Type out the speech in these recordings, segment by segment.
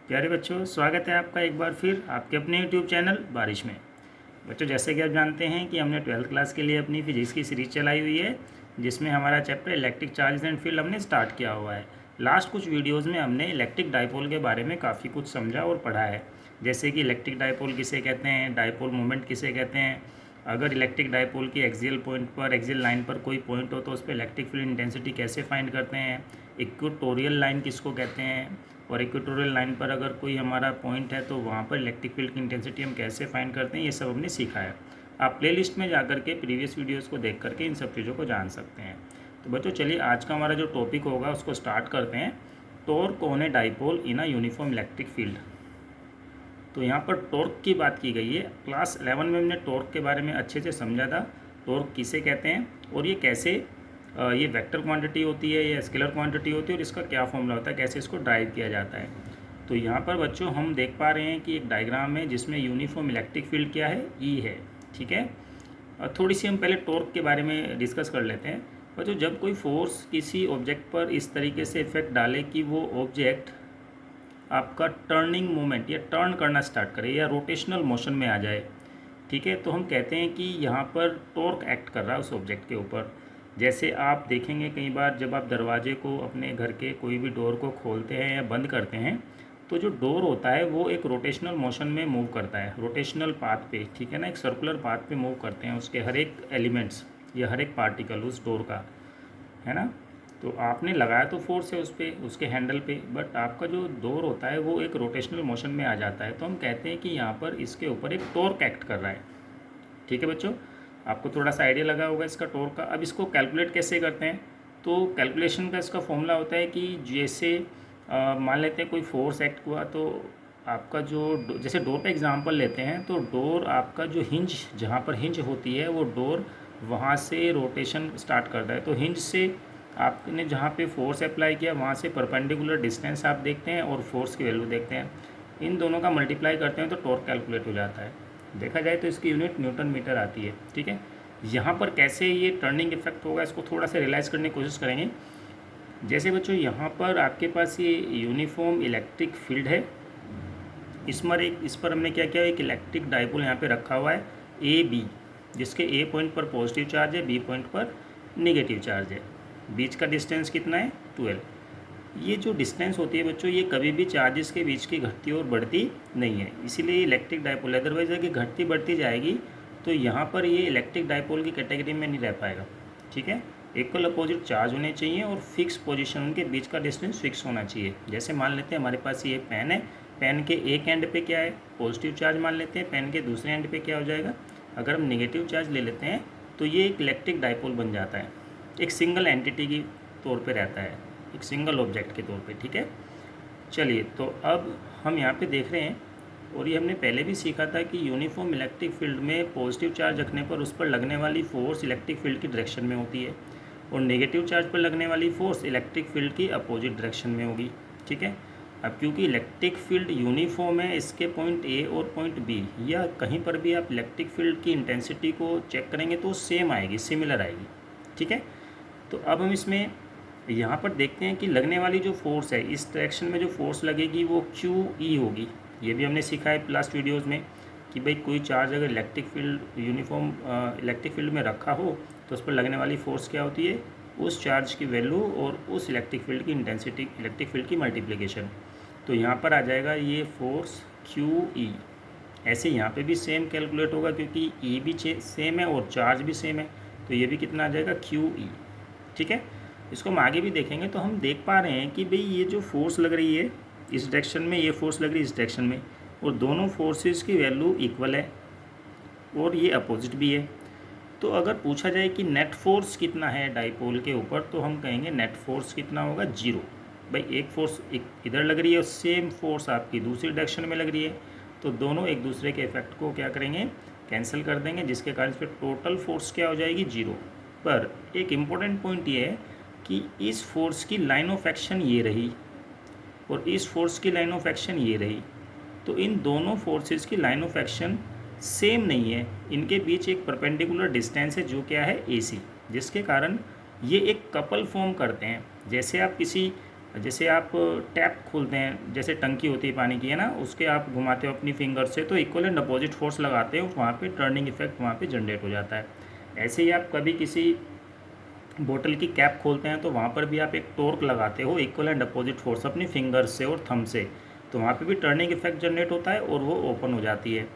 प्यारे बच्चों, स्वागत है आपका एक बार फिर आपके अपने यूट्यूब चैनल बारिश में। बच्चों, जैसे कि आप जानते हैं कि हमने 12th क्लास के लिए अपनी फिजिक्स की सीरीज चलाई हुई है, जिसमें हमारा chapter electric charge and field हमने स्टार्ट किया हुआ है। लास्ट कुछ वीडियोज़ में हमने इलेक्ट्रिक डाइपोल के बारे में काफ़ी कुछ समझा और पढ़ा है, जैसे कि इलेक्ट्रिक डाइपोल किसे कहते हैं, डाइपोल मोमेंट किसे कहते हैं, अगर इलेक्ट्रिक डाइपोल की एक्सियल पॉइंट पर, एक्सियल लाइन पर कोई पॉइंट हो तो उस पर इलेक्ट्रिक फील्ड इंटेंसिटी कैसे फाइंड करते हैं, इक्वेटोरियल लाइन किसको कहते हैं, और इक्वेटोरियल लाइन पर अगर कोई हमारा पॉइंट है तो वहाँ पर इलेक्ट्रिक फील्ड की इंटेंसिटी हम कैसे फाइंड करते हैं, ये सब हमने सीखा है। आप प्लेलिस्ट में जाकर के प्रीवियस वीडियोस को देख करके इन सब चीज़ों को जान सकते हैं। तो बच्चों, चलिए आज का हमारा जो टॉपिक होगा उसको स्टार्ट करते हैं। Torque on a dipole in a uniform electric field. तो यहाँ पर टॉर्क की बात की गई है। क्लास 11 में हमने टॉर्क के बारे में अच्छे से समझा था, टॉर्क किसे कहते हैं और ये कैसे ये वेक्टर क्वांटिटी होती है या स्केलर क्वांटिटी होती है और इसका क्या फॉर्मूला होता है, कैसे इसको ड्राइव किया जाता है। तो यहाँ पर बच्चों हम देख पा रहे हैं कि एक डायग्राम है जिसमें यूनिफॉर्म इलेक्ट्रिक फील्ड क्या है, ई है। ठीक है, और थोड़ी सी हम पहले टॉर्क के बारे में डिस्कस कर लेते हैं। बच्चों, जब कोई फोर्स किसी ऑब्जेक्ट पर इस तरीके से इफेक्ट डाले कि वो ऑब्जेक्ट आपका टर्निंग मोमेंट या टर्न करना स्टार्ट करे या रोटेशनल मोशन में आ जाए, ठीक है, तो हम कहते हैं कि यहाँ पर टॉर्क एक्ट कर रहा है उस ऑब्जेक्ट के ऊपर। जैसे आप देखेंगे कई बार जब आप दरवाजे को, अपने घर के कोई भी डोर को खोलते हैं या बंद करते हैं, तो जो डोर होता है वो एक रोटेशनल मोशन में मूव करता है, रोटेशनल पाथ पे, ठीक है ना, एक सर्कुलर पाथ पे मूव करते हैं उसके हर एक एलिमेंट्स या हर एक पार्टिकल उस डोर का, है ना। तो आपने लगाया तो फोर्स है उस पर, उसके हैंडल पे, बट आपका जो डोर होता है वो एक रोटेशनल मोशन में आ जाता है। तो हम कहते हैं कि यहाँ पर इसके ऊपर एक टॉर्क एक्ट कर रहा है। ठीक है बच्चों, आपको थोड़ा सा आइडिया लगा होगा इसका टॉर्क का। अब इसको कैलकुलेट कैसे करते हैं, तो कैलकुलेशन का इसका फॉर्मूला होता है कि जैसे मान लेते हैं कोई फोर्स एक्ट हुआ, तो आपका जो, जैसे डोर का एग्जांपल लेते हैं, तो डोर आपका जो हिंज, जहाँ पर हिंज होती है वो डोर वहाँ से रोटेशन स्टार्ट करता है। तो हिंज से आपने जहाँ पे फोर्स अप्लाई किया वहाँ से परपेंडिकुलर डिस्टेंस आप देखते हैं और फोर्स की वैल्यू देखते हैं, इन दोनों का मल्टीप्लाई करते हैं तो टॉर्क कैलकुलेट हो जाता है। देखा जाए तो इसकी यूनिट न्यूटन मीटर आती है। ठीक है, यहाँ पर कैसे ये टर्निंग इफेक्ट होगा इसको थोड़ा सा रियलाइज़ करने की कोशिश करेंगे। जैसे बच्चों यहाँ पर आपके पास ये यूनिफॉर्म इलेक्ट्रिक फील्ड है, इस पर हमने क्या किया, एक इलेक्ट्रिक डाइपोल यहाँ पे रखा हुआ है ए बी, जिसके ए पॉइंट पर पॉजिटिव चार्ज है, बी पॉइंट पर नेगेटिव चार्ज है। बीच का डिस्टेंस कितना है, 12। ये जो डिस्टेंस होती है बच्चों, ये कभी भी चार्जेस के बीच की घटती और बढ़ती नहीं है, इसीलिए इलेक्ट्रिक डाइपोल। अदरवाइज अगर घटती बढ़ती जाएगी तो यहाँ पर ये इलेक्ट्रिक डाइपोल की कैटेगरी में नहीं रह पाएगा। ठीक है, इक्वल अपोजिट चार्ज होने चाहिए और फिक्स पोजीशन, उनके बीच का डिस्टेंस फिक्स होना चाहिए। जैसे मान लेते हैं हमारे पास ये पेन है, पेन के एक एंड पे क्या है, पॉजिटिव चार्ज मान लेते हैं, पेन के दूसरे एंड पे क्या हो जाएगा, अगर हम नेगेटिव चार्ज ले लेते हैं तो ये एक इलेक्ट्रिक डाइपोल बन जाता है, एक सिंगल एंटिटी की तौर पे रहता है, एक सिंगल ऑब्जेक्ट के तौर पे। ठीक है, चलिए तो अब हम यहाँ पे देख रहे हैं, और ये हमने पहले भी सीखा था कि यूनिफॉर्म इलेक्ट्रिक फील्ड में पॉजिटिव चार्ज रखने पर उस पर लगने वाली फोर्स इलेक्ट्रिक फील्ड की डायरेक्शन में होती है, और नेगेटिव चार्ज पर लगने वाली फोर्स इलेक्ट्रिक फील्ड की अपोजिट डायरेक्शन में होगी। ठीक है, अब क्योंकि इलेक्ट्रिक फील्ड यूनिफॉर्म है, इसके पॉइंट ए और पॉइंट बी या कहीं पर भी आप इलेक्ट्रिक फील्ड की इंटेंसिटी को चेक करेंगे तो सेम आएगी, सिमिलर आएगी। ठीक है, तो अब हम इसमें यहाँ पर देखते हैं कि लगने वाली जो फोर्स है, इस डायरेक्शन में जो फोर्स लगेगी वो क्यू ई होगी। ये भी हमने सीखा है लास्ट वीडियोज़ में कि भाई कोई चार्ज अगर electric field, uniform electric field में रखा हो तो उस पर लगने वाली फोर्स क्या होती है, उस चार्ज की वैल्यू और उस इलेक्ट्रिक फील्ड की इंटेंसिटी, इलेक्ट्रिक फील्ड की मल्टीप्लिकेशन। तो यहाँ पर आ जाएगा ये फोर्स क्यू ई। ऐसे यहाँ पे भी सेम कैलकुलेट होगा क्योंकि ई भी सेम है और चार्ज भी सेम है, तो ये भी कितना आ जाएगा, क्यू ई। ठीक है, इसको हम आगे भी देखेंगे तो हम देख पा रहे हैं कि भाई ये जो फोर्स लग रही है इस डायरेक्शन में, ये फोर्स लग रही है इस डायरेक्शन में, और दोनों फोर्सेस की वैल्यू इक्वल है और ये अपोजिट भी है। तो अगर पूछा जाए कि नेट फोर्स कितना है डाइपोल के ऊपर, तो हम कहेंगे नेट फोर्स कितना होगा, 0। भाई एक फोर्स इधर लग रही है और सेम फोर्स आपकी दूसरी डायरेक्शन में लग रही है, तो दोनों एक दूसरे के इफेक्ट को क्या करेंगे, कैंसिल कर देंगे, जिसके कारण इस पर टोटल फोर्स क्या हो जाएगी, 0। पर एक इम्पोर्टेंट पॉइंट ये है कि इस फोर्स की लाइन ऑफ एक्शन ये रही और इस फोर्स की लाइन ऑफ एक्शन ये रही, तो इन दोनों फोर्सेस की लाइन ऑफ एक्शन सेम नहीं है, इनके बीच एक परपेंडिकुलर डिस्टेंस है जो क्या है, AC, जिसके कारण ये एक कपल फॉर्म करते हैं। जैसे आप किसी जैसे आप टैप खोलते हैं, जैसे टंकी होती है पानी की, है ना, उसके आप घुमाते हो अपनी फिंगर से, तो इक्वल एंड अपोजिट फोर्स लगाते हो, वहाँ पे टर्निंग इफेक्ट वहाँ पे जनरेट हो जाता है। ऐसे ही आप कभी किसी बोतल की कैप खोलते हैं तो वहाँ पर भी आप एक टॉर्क लगाते हो, इक्वल एंड अपोजिट फोर्स अपनी फिंगर से और थंब से, तो वहाँ पे भी टर्निंग इफेक्ट जनरेट होता है और वो ओपन हो जाती है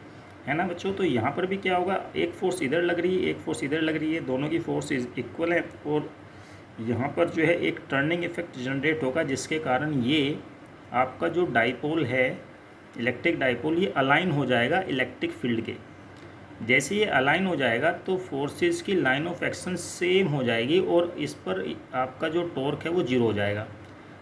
ना बच्चों। तो यहाँ पर भी क्या होगा, एक फोर्स इधर लग रही है, एक फोर्स इधर लग रही है, दोनों की फोर्स इक्वल है, और यहाँ पर जो है एक टर्निंग इफेक्ट जनरेट होगा, जिसके कारण ये आपका जो डाइपोल है, इलेक्ट्रिक डाइपोल, ये अलाइन हो जाएगा इलेक्ट्रिक फील्ड के। जैसे ये अलाइन हो जाएगा तो फोर्सेस की लाइन ऑफ एक्शन सेम हो जाएगी और इस पर आपका जो टॉर्क है वो जीरो हो जाएगा।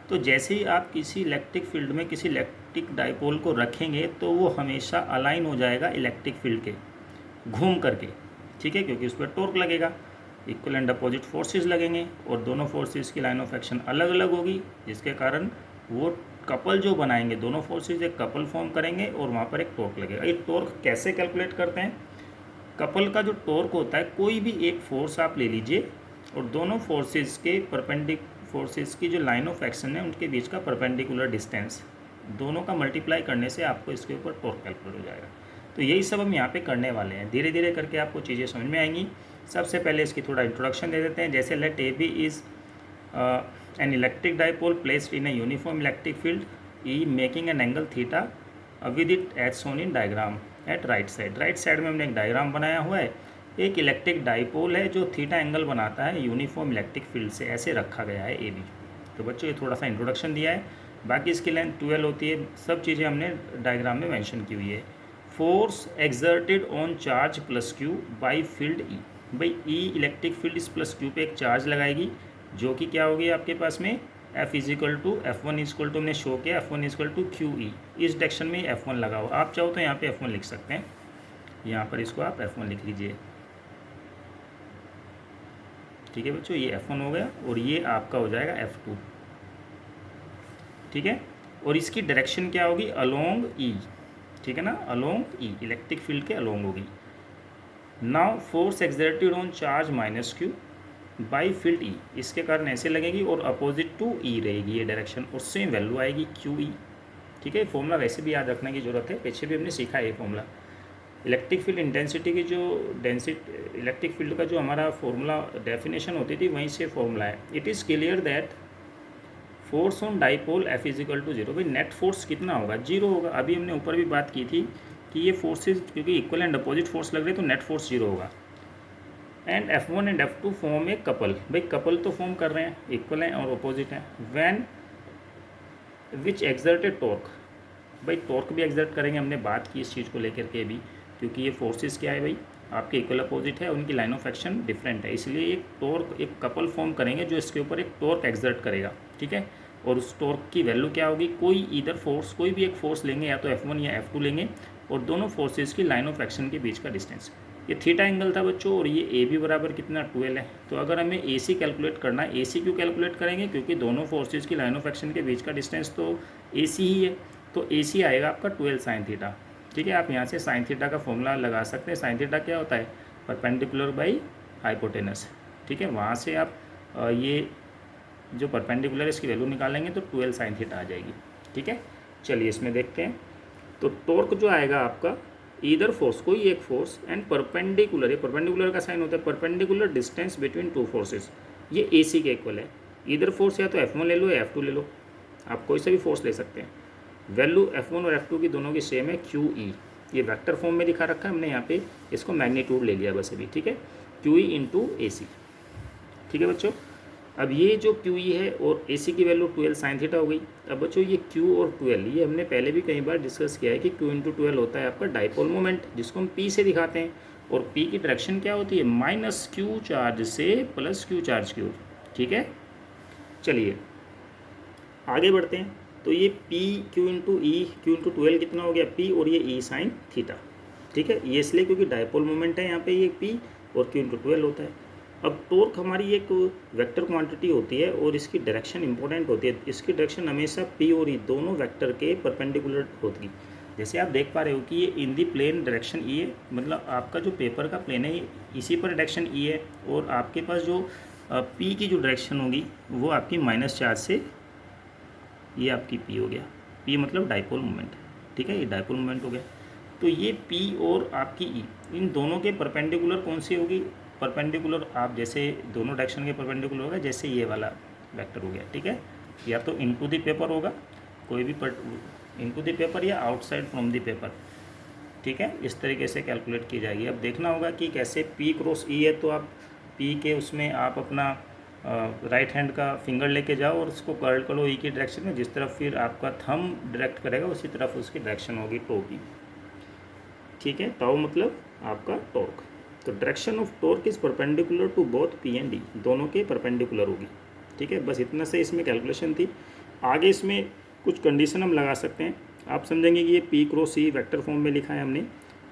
तो जैसे ही आप किसी इलेक्ट्रिक फील्ड में किसी इलेक्ट्रिक डाइपोल को रखेंगे तो वो हमेशा अलाइन हो जाएगा इलेक्ट्रिक फील्ड के, घूम करके, ठीक है, क्योंकि उस पर टॉर्क लगेगा, इक्वल एंड अपोजिट फोर्सेस लगेंगे और दोनों फोर्सेस की लाइन ऑफ एक्शन अलग अलग होगी, जिसके कारण वो कपल जो बनाएंगे, दोनों फोर्सेस एक कपल फॉर्म करेंगे और वहाँ पर एक टॉर्क लगेगा। ये टॉर्क कैसे कैलकुलेट करते हैं, कपल का जो टॉर्क होता है, कोई भी एक फोर्स आप ले लीजिए और दोनों फोर्सेस के फोर्सेस की जो लाइन ऑफ एक्शन है उनके बीच का परपेंडिकुलर डिस्टेंस, दोनों का मल्टीप्लाई करने से आपको इसके ऊपर टॉर्क कैलकुलेट हो जाएगा। तो यही सब हम यहाँ पे करने वाले हैं, धीरे धीरे करके आपको चीज़ें समझ में आएंगी। सबसे पहले इसकी थोड़ा इंट्रोडक्शन दे देते हैं। जैसे let A B is an electric dipole placed in a uniform electric field E making an angle theta with it as shown in diagram at right side. Right side में हमने एक डायग्राम बनाया हुआ है, एक इलेक्ट्रिक डाइपोल है जो theta angle बनाता है यूनिफॉर्म इलेक्ट्रिक फील्ड से, ऐसे रखा गया है ए बी। तो बच्चों ये थोड़ा सा इंट्रोडक्शन दिया है, बाकी इसकी लेंथ 12 होती है, सब चीज़ें हमने डायग्राम में मेंशन की हुई है। Force exerted on charge plus Q by field E. भाई ई इलेक्ट्रिक फील्ड इस प्लस क्यू पे एक चार्ज लगाएगी, जो कि क्या होगी आपके पास में F equal to F1 equal to, हमने शो किया F1 equal to Q E, इस डायरेक्शन में F1 लगा हो। आप चाहो तो यहाँ पे F1 लिख सकते हैं, यहाँ पर इसको आप F1 लिख लीजिए, ठीक है बच्चों, ये F1 हो गया और ये आपका हो जाएगा F2, ठीक है। और इसकी डायरेक्शन क्या होगी, अलोंग ई, ठीक है ना, अलोंग ई, इलेक्ट्रिक फील्ड के अलोंग होगी। Now force exerted on charge minus Q by field E, इसके कारण ऐसे लगेगी और अपोजिट टू ई रहेगी ये डायरेक्शन, और सेम वैल्यू आएगी क्यू ई, ठीक है। फॉर्मूला वैसे भी याद रखने की जरूरत है, पीछे भी हमने सीखा है ये फॉर्मूला। इलेक्ट्रिक फील्ड इंटेंसिटी की जो इलेक्ट्रिक फील्ड का जो हमारा फॉर्मूला डेफिनेशन होती थी, वहीं से फॉर्मूला है। It is clear that force on dipole F equal to zero. भाई नेट फोर्स कितना होगा, जीरो होगा। अभी हमने ऊपर भी बात की थी कि ये फोर्सेज क्योंकि इक्वल एंड अपोजिट फोर्स लग रहे तो नेट फोर्स जीरो होगा। And F1 and F2 form a couple, भाई कपल तो फॉर्म कर रहे हैं, इक्वल हैं और अपोजिट हैं। व्हेन विच एक्सर्टेड टॉर्क, भाई टॉर्क भी एक्सर्ट करेंगे, हमने बात की इस चीज़ को लेकर के भी, क्योंकि ये फोर्सेस क्या है भाई, आपके इक्वल अपोजिट है, उनकी लाइन ऑफ एक्शन डिफरेंट है, इसलिए एक टॉर्क, एक कपल फॉर्म करेंगे जो इसके ऊपर एक टॉर्क एक्सर्ट करेगा, ठीक है। और उस टॉर्क की वैल्यू क्या होगी, कोई इधर फोर्स, कोई भी एक फोर्स लेंगे, या तो F1 या F2 लेंगे, और दोनों फोर्सेस की लाइन ऑफ एक्शन के बीच का डिस्टेंस। ये थीटा एंगल था बच्चों, और ये ए बी बराबर कितना 12 है। तो अगर हमें ए सी कैलकुलेट करना है, ए सी क्यों कैलकुलेट करेंगे, क्योंकि दोनों फोर्सेस की लाइन ऑफ एक्शन के बीच का डिस्टेंस तो ए सी ही है, तो ए सी आएगा आपका 12 साइन थीटा, ठीक है। आप यहाँ से साइन थीटा का फॉर्मूला लगा सकते हैं। साइन थीटा क्या होता है, परपेंडिकुलर बाई हाइपोटेनस, ठीक है। वहाँ से आप ये जो परपेंडिकुलर है इसकी वैल्यू निकालेंगे तो 12 साइन थीटा आ जाएगी, ठीक है। चलिए इसमें देखते हैं। तो टॉर्क जो आएगा आपका, ईदर फोर्स, कोई एक फोर्स, एंड परपेंडिकुलर, ये परपेंडिकुलर का साइन होता है, perpendicular distance between two forces, ये ए सी के इक्वल है। ईदर फोर्स या तो F1 ले लो या F2 ले लो, आप कोई सा भी फोर्स ले सकते हैं। वैल्यू F1 और F2 की दोनों की सेम है, क्यू ई, ये वेक्टर फॉर्म में दिखा रखा है हमने, यहाँ पे इसको मैग्नीट्यूड ले लिया बस अभी, ठीक है। क्यू ई इंटू ए सी, ठीक है बच्चों। अब ये जो क्यू ई है और ए सी की वैल्यू 12 साइन थीटा हो गई। अब बच्चों ये क्यू और 12, ये हमने पहले भी कई बार डिस्कस किया है कि क्यू इंटू 12 होता है आपका डाइपोल मोमेंट, जिसको हम पी से दिखाते हैं, और पी की डायरेक्शन क्या होती है, माइनस क्यू चार्ज से प्लस क्यू चार्ज की ओर, ठीक है। चलिए आगे बढ़ते हैं। तो ये पी क्यू इंटू ई, क्यू इंटू 12 कितना हो गया, पी, और ये ई साइन थीटा, ठीक है। ये इसलिए क्योंकि डाइपोल मोमेंट है यहाँ पे, ये पी और क्यू इंटू 12 होता है। अब टॉर्क हमारी एक वेक्टर क्वांटिटी होती है और इसकी डायरेक्शन इंपॉर्टेंट होती है। इसकी डायरेक्शन हमेशा पी और ई दोनों वेक्टर के परपेंडिकुलर होती है। जैसे आप देख पा रहे हो कि ये इन दी प्लेन डायरेक्शन ई है, मतलब आपका जो पेपर का प्लेन है इसी पर डायरेक्शन ई है, और आपके पास जो पी की जो डायरेक्शन होगी वो आपकी माइनस चार्ज से ये आपकी पी हो गया, पी मतलब डाइपोल मोमेंट, ठीक है, ये डाइपोल मोमेंट हो गया। तो ये पी और आपकी ई, इन दोनों के परपेंडिकुलर कौन सी होगी, परपेंडिकुलर आप जैसे दोनों डायरेक्शन के परपेंडिकुलर होगा, जैसे ये वाला वेक्टर हो गया, ठीक है, या तो इनटू द पेपर होगा, कोई भी इनटू द पेपर या आउटसाइड फ्रॉम द पेपर, ठीक है, इस तरीके से कैलकुलेट की जाएगी। अब देखना होगा कि कैसे पी क्रॉस ई है, तो आप पी के उसमें आप अपना राइट हैंड का फिंगर लेके जाओ और उसको कर्ल करो ई की डायरेक्शन में, जिस तरफ फिर आपका थंब डायरेक्ट करेगा उसी तरफ उसकी डायरेक्शन होगी टो की, ठीक है, टाउ मतलब आपका टॉर्क। तो direction of torque is perpendicular to both P and D, दोनों के परपेंडिकुलर होगी, ठीक है, बस इतना से इसमें कैलकुलेशन थी। आगे इसमें कुछ कंडीशन हम लगा सकते हैं, आप समझेंगे कि ये P cross E vector form में लिखा है हमने,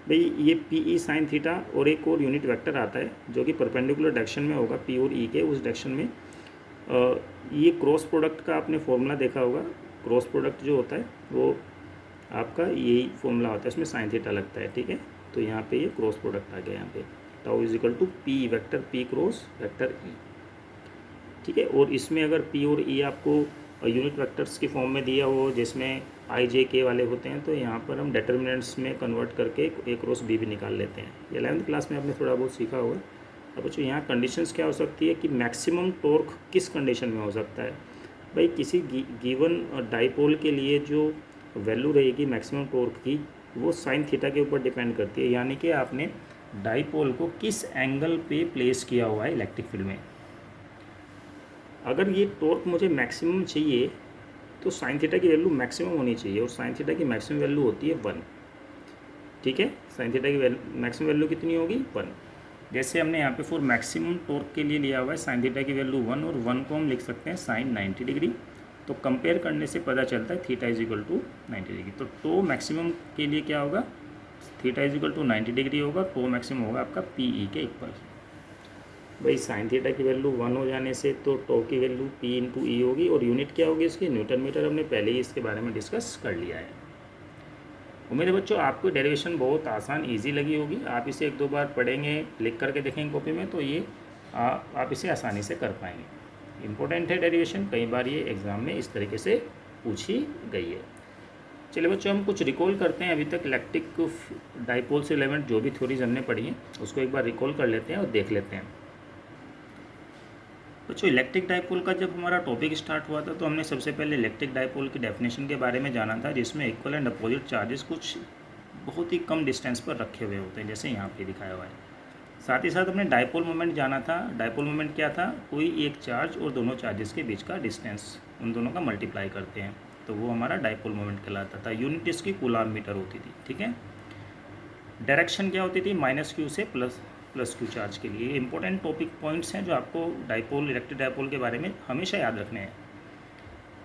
भाई ये पी ई साइन थीटा और एक और यूनिट वेक्टर आता है जो कि परपेंडिकुलर डायरेक्शन में होगा पी और ई के, उस डायरेक्शन में ये क्रॉस प्रोडक्ट का आपने फॉर्मूला देखा होगा, क्रॉस प्रोडक्ट जो होता है वो आपका यही फॉर्मूला होता है, इसमें साइन थीटा लगता है, ठीक है, तो यहाँ पे ये क्रॉस प्रोडक्ट आ गया, यहाँ पे tau is equal to P vector P cross vector E, ठीक है। और इसमें अगर पी और ई आपको यूनिट वेक्टर्स की फॉर्म में दिया हो जिसमें आई जे के वाले होते हैं, तो यहाँ पर हम डिटर्मिनेंट्स में कन्वर्ट करके ए क्रॉस बी भी निकाल लेते हैं। ये 11th क्लास में आपने थोड़ा बहुत सीखा होगा। अब बच्चों यहाँ कंडीशंस क्या हो सकती है कि मैक्सिमम टॉर्क किस कंडीशन में हो सकता है, भाई किसी गिवन डाइपोल के लिए जो वैल्यू रहेगी मैक्सिमम टॉर्क की वो साइन थीटा के ऊपर डिपेंड करती है, यानी कि आपने डाइपोल को किस एंगल पे प्लेस किया हुआ है इलेक्ट्रिक फील्ड में। अगर ये टॉर्क मुझे मैक्सिमम चाहिए तो साइन थीटा की वैल्यू मैक्सिमम होनी चाहिए, और साइन थीटा की मैक्सिमम वैल्यू होती है 1, ठीक है, साइन थीटा की मैक्सिमम वैल्यू कितनी होगी 1। जैसे हमने यहाँ पे फॉर मैक्सिमम टॉर्क के लिए लिया हुआ है साइन थीटा की वैल्यू 1, और 1 को हम लिख सकते हैं साइन 90 डिग्री, तो कंपेयर करने से पता चलता है theta is equal to 90 degree. तो टो मैक्सिमम के लिए क्या होगा, theta is equal to 90 degree होगा, टो मैक्सिमम होगा आपका पी ई के इक्वल। भाई साइन थीटा की वैल्यू 1 हो जाने से तो टो की वैल्यू पी इंटू ई होगी, और यूनिट क्या होगी इसकी, न्यूटन मीटर, हमने पहले ही इसके बारे में डिस्कस कर लिया है। उम्मीद है बच्चों आपको डेरिवेशन बहुत आसान ईजी लगी होगी, आप इसे 1-2 बार पढ़ेंगे, लिख करके देखेंगे कॉपी में, तो ये आप इसे आसानी से कर पाएंगे। इम्पोर्टेंट है डेरिवेशन, कई बार ये एग्ज़ाम में इस तरीके से पूछी गई है। चलिए बच्चों हम कुछ रिकॉल करते हैं, अभी तक इलेक्ट्रिक डाइपोल से रिलेवेंट जो भी थ्योरीज हमने पढ़ी हैं उसको एक बार रिकॉल कर लेते हैं और देख लेते हैं। बच्चों इलेक्ट्रिक डाइपोल का जब हमारा टॉपिक स्टार्ट हुआ था तो हमने सबसे पहले इलेक्ट्रिक डाइपोल की डेफिनेशन के बारे में जाना था, जिसमें इक्वल एंड अपोजिट चार्जेस कुछ बहुत ही कम डिस्टेंस पर रखे हुए होते हैं, जैसे यहाँ पे दिखाया हुआ है। साथ ही साथ हमने डाइपोल मोमेंट जाना था। डाइपोल मोमेंट क्या था, कोई एक चार्ज और दोनों चार्जेस के बीच का डिस्टेंस, उन दोनों का मल्टीप्लाई करते हैं, तो वो हमारा डाइपोल मोमेंट कहलाता था। यूनिट इसकी कूलॉम मीटर होती थी, ठीक है। डायरेक्शन क्या होती थी, -q से प्लस q चार्ज के लिए। इंपॉर्टेंट टॉपिक पॉइंट्स हैं जो आपको डाइपोल इलेक्ट्रिक डाइपोल के बारे में हमेशा याद रखने हैं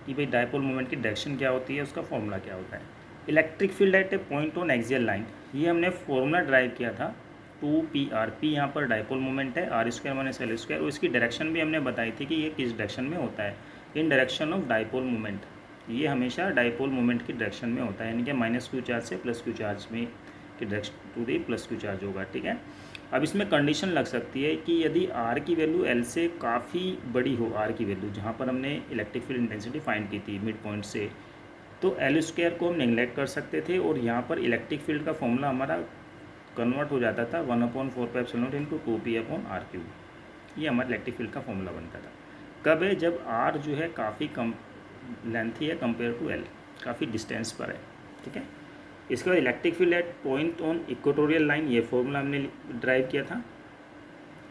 कि भाई डाइपोल मोमेंट की डायरेक्शन क्या होती है, उसका फॉर्मूला क्या होता है। Electric field eight A point on axial line, ये हमने फॉर्मूला ड्राइव किया था 2pr, p यहाँ पर डाइपोल मोमेंट है, r² - l², और इसकी डायरेक्शन भी हमने बताई थी कि ये किस डायरेक्शन में होता है, इन डायरेक्शन ऑफ डाइपोल मोमेंट। ये हमेशा डाइपोल मोमेंट की डायरेक्शन में होता है, यानी कि -q चार्ज से +q चार्ज में की direction to the +q charge होगा, ठीक है। अब इसमें कंडीशन लग सकती है कि यदि r की वैल्यू l से काफ़ी बड़ी हो, r की वैल्यू जहाँ पर हमने इलेक्ट्रिक फील्ड इंटेंसिटी फाइंड की थी मिड पॉइंट से, तो l² को हम नेगलेक्ट कर सकते थे, और यहाँ पर इलेक्ट्रिक फील्ड का फॉर्मूला हमारा कन्वर्ट हो जाता था 1/4πε0 × 2p/r³। ये हमारा इलेक्ट्रिक फील्ड का फॉर्मूला बनता था। कब है, जब r जो है काफ़ी कम लेंथी है कंपेयर टू l, काफ़ी डिस्टेंस पर है, ठीक है। इसके बाद electric field at point on equatorial line, ये फॉर्मूला हमने ड्राइव किया था।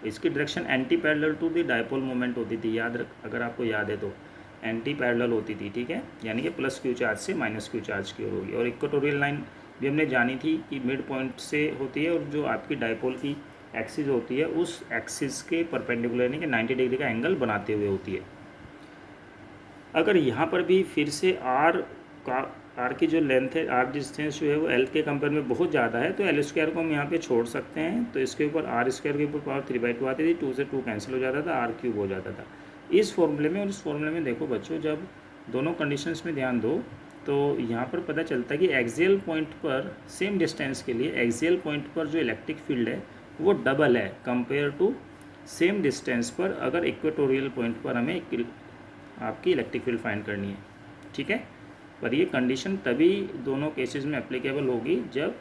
इसकी direction anti parallel to the dipole moment होती थी, याद रख, अगर आपको याद है तो एंटी पैरेलल होती थी, ठीक है, यानी कि +q चार्ज से -q चार्ज की ओर होगी। और इक्वेटोरियल लाइन भी हमने जानी थी कि मिड पॉइंट से होती है, और जो आपकी डाइपोल की एक्सिस होती है उस एक्सिस के परपेंडिकुलर यानी कि 90 डिग्री का एंगल बनाते हुए होती है। अगर यहाँ पर भी फिर से r की जो लेंथ है, r डिस्टेंस जो है वो l के कंपेयर में बहुत ज़्यादा है, तो l² को हम यहाँ पे छोड़ सकते हैं, तो इसके ऊपर r² के ऊपर पावर 3/2 आती थी, 2 से 2 कैंसिल हो जाता था, r³ हो जाता था इस फॉर्मूले में। और इस फॉर्मूले में देखो बच्चों, जब दोनों कंडीशंस में ध्यान दो तो यहाँ पर पता चलता है कि एक्सियल पॉइंट पर सेम डिस्टेंस के लिए एक्सियल पॉइंट पर जो इलेक्ट्रिक फील्ड है वो डबल है कंपेयर टू सेम डिस्टेंस पर अगर इक्वेटोरियल पॉइंट पर हमें आपकी इलेक्ट्रिक फील्ड फाइंड करनी है, ठीक है। पर ये कंडीशन तभी दोनों केसेस में एप्लीकेबल होगी जब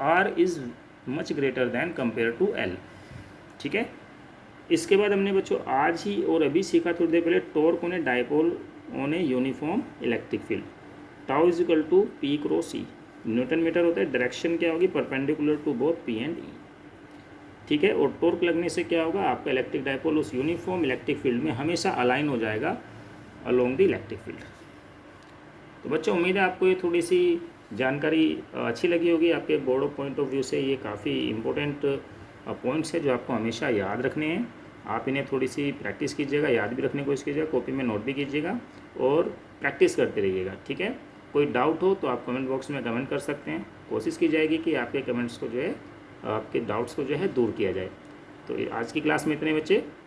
R is much greater than compare to L, ठीक है। इसके बाद हमने बच्चों आज ही और अभी सीखा थोड़ी देर पहले torque on a dipole on a uniform electric field. Tau is equal to P cross E, newton meter होता है, डायरेक्शन क्या होगी perpendicular to both P and E, ठीक है। और टॉर्क लगने से क्या होगा, आपका इलेक्ट्रिक डायपोल उस यूनिफॉर्म इलेक्ट्रिक फील्ड में हमेशा अलाइन हो जाएगा अलोंग द इलेक्ट्रिक फील्ड। तो बच्चों उम्मीद है आपको ये थोड़ी सी जानकारी अच्छी लगी होगी। आपके board of point of view से ये काफ़ी इंपॉर्टेंट पॉइंट्स है जो आपको हमेशा याद रखने हैं। आप इन्हें थोड़ी सी प्रैक्टिस कीजिएगा, याद भी रखने की कोशिश कीजिएगा, कॉपी में नोट भी कीजिएगा और प्रैक्टिस करते रहिएगा, ठीक है। कोई डाउट हो तो आप कमेंट बॉक्स में कमेंट कर सकते हैं। कोशिश की जाएगी कि आपके कमेंट्स को जो है, आपके डाउट्स को जो है दूर किया जाए। तो आज की क्लास में इतने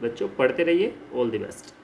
बच्चों पढ़ते रहिए। All the best.